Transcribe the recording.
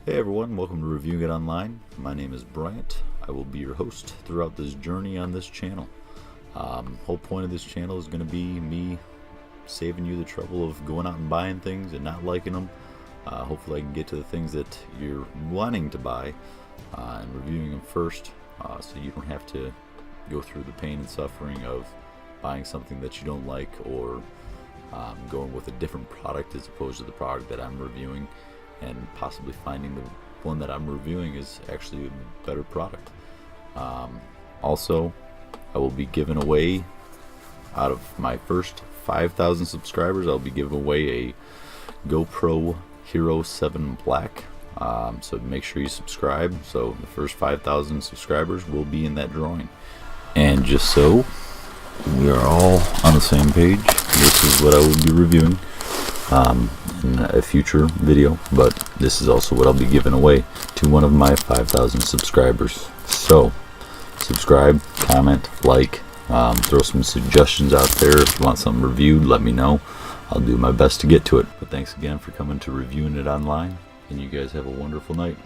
Hey everyone, welcome to Reviewing It Online. My name is Bryant. I will be your host throughout this journey on this channel. Whole point of this channel is going to be me saving you the trouble of going out and buying things and not liking them. Hopefully I can get to the things that you're wanting to buy and reviewing them first, so you don't have to go through the pain and suffering of buying something that you don't like, or going with a different product as opposed to the product that I'm reviewing, and possibly finding the one that I'm reviewing is actually a better product. Also, I will be giving away, out of my first 5,000 subscribers, I'll be giving away a GoPro Hero 7 Black. So make sure you subscribe. So the first 5,000 subscribers will be in that drawing. And just so we are all on the same page, this is what I will be reviewing in a future video, but this is also what I'll be giving away to one of my 5,000 subscribers. So subscribe, comment, like, throw some suggestions out there. If you want something reviewed, let me know. I'll do my best to get to it. But thanks again for coming to Reviewing It Online, and you guys have a wonderful night.